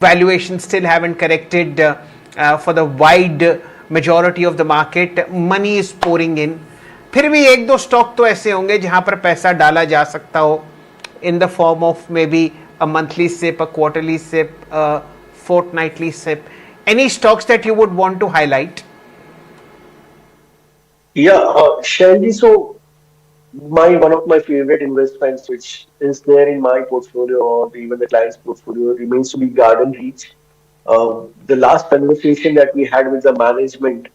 valuations still haven't corrected for the wide majority of the market. Money is pouring in. फिर भी एक दो stock तो ऐसे होंगे जहां पर पैसा डाला जा सकता हो in the form of maybe a monthly SIP, a quarterly SIP, a fortnightly SIP. Any stocks that you would want to highlight? Yeah, Shalji, so one of my favorite investments, which is there in my portfolio or even the client's portfolio, remains to be Garden Reach. The last conversation that we had with the management,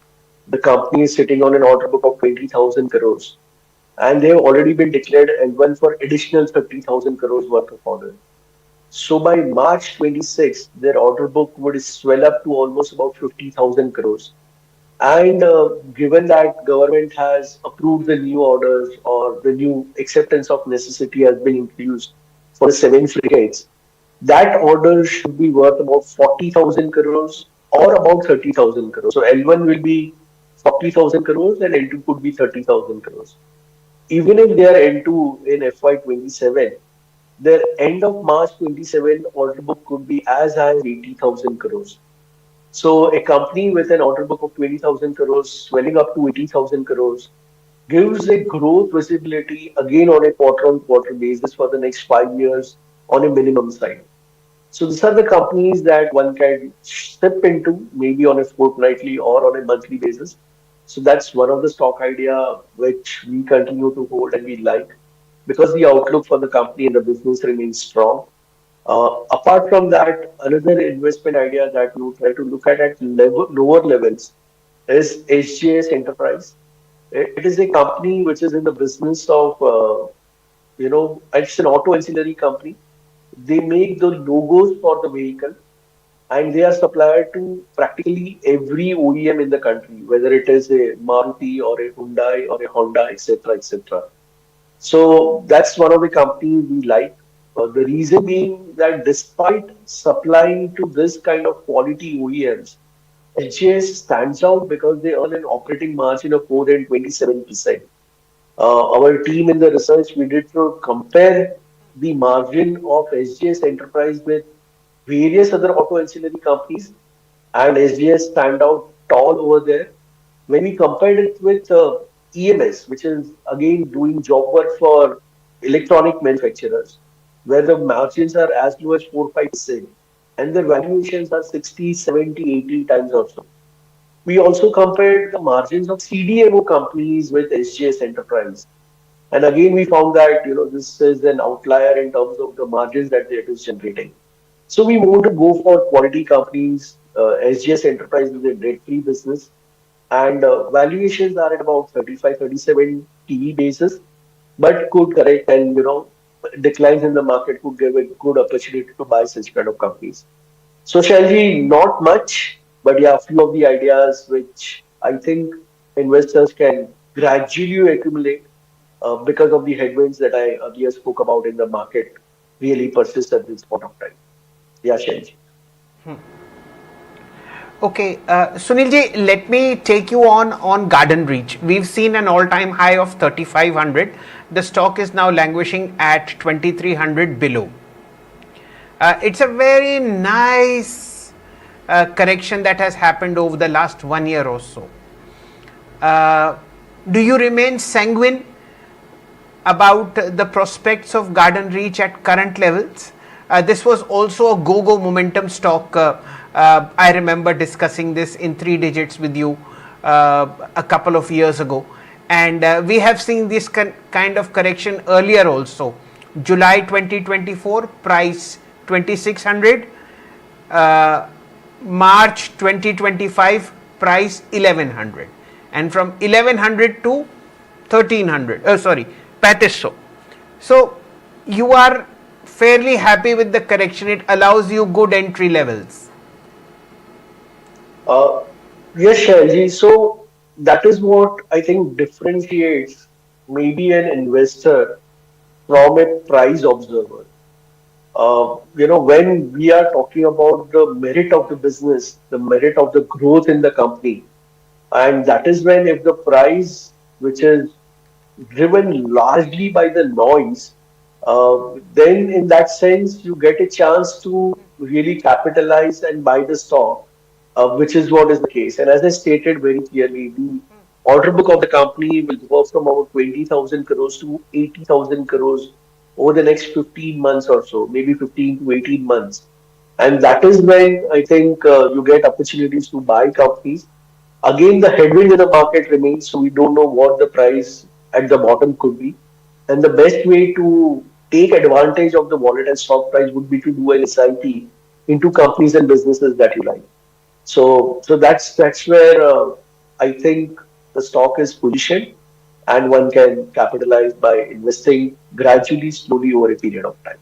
the company is sitting on an order book of 20,000 crores, and they have already been declared L1 for additional 30,000 crores worth of order. So by March 26, their order book would swell up to almost about 50,000 crores. And given that government has approved the new orders or the new acceptance of necessity has been introduced for the seven frigates, that order should be worth about 40,000 crores or about 30,000 crores. So L1 will be 40,000 crores and L2 could be 30,000 crores. Even if they are L2 in FY27, their end of March 27 order book could be as high as 80,000 crores. So a company with an order book of 20,000 crores swelling up to 80,000 crores gives a growth visibility again on a quarter-on-quarter basis for the next 5 years on a minimum side. So these are the companies that one can step into maybe on a fortnightly or on a monthly basis. So that's one of the stock idea which we continue to hold and we like because the outlook for the company and the business remains strong. Apart from that, another investment idea that you try to look at lower levels is SJS Enterprise. It is a company which is in the business of, it's an auto ancillary company. They make the logos for the vehicle and they are supplied to practically every OEM in the country, whether it is a Maruti or a Hyundai or a Honda, etc., etc. So that's one of the companies we like. The reason being that despite supplying to this kind of quality OEMs, SJS stands out because they earn an operating margin of more than 27%. Our team in the research we did to compare the margin of SJS Enterprise with various other auto ancillary companies, and SJS stand out tall over there. When we compared it with EMS, which is again doing job work for electronic manufacturers, where the margins are as low as 4-5%, and their valuations are 60, 70, 80 times or so. We also compared the margins of CDMO companies with SGS Enterprise. And again, we found that this is an outlier in terms of the margins that it is generating. So we moved to go for quality companies. SGS Enterprise is a debt-free business, and valuations are at about 35, 37 PE basis, but could correct and declines in the market could give a good opportunity to buy such kind of companies. So Shalji, not much, but yeah, a few of the ideas which I think investors can gradually accumulate because of the headwinds that I earlier spoke about in the market really persist at this point of time. Yeah, Shalji. Okay, Sunilji, let me take you on Garden Reach. We've seen an all-time high of 3,500. The stock is now languishing at 2,300 below. It's a very nice correction that has happened over the last 1 year or so. Do you remain sanguine about the prospects of Garden Reach at current levels? This was also a go-go momentum stock. I remember discussing this in 3 digits with you a couple of years ago. And we have seen this kind of correction earlier also. July 2024, price 2,600. March 2025, price 1,100. And from 1,100 to 1,300. 3500. So you are fairly happy with the correction. It allows you good entry levels. Yes, Shailji. So that is what I think differentiates maybe an investor from a price observer. When we are talking about the merit of the business, the merit of the growth in the company, and that is when if the price, which is driven largely by the noise, then in that sense, you get a chance to really capitalize and buy the stock, which is what is the case. And as I stated very clearly, the order book of the company will go up from about 20,000 crores to 80,000 crores over the next 15 months or so, maybe 15 to 18 months. And that is when I think you get opportunities to buy companies. Again, the headwind in the market remains, so we don't know what the price at the bottom could be. And the best way to take advantage of the volatile stock price would be to do an SIP into companies and businesses that you like. So that's where I think the stock is positioned, and one can capitalize by investing gradually, slowly over a period of time.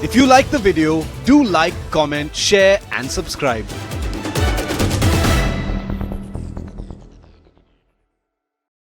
If you like the video, do like, comment, share and subscribe.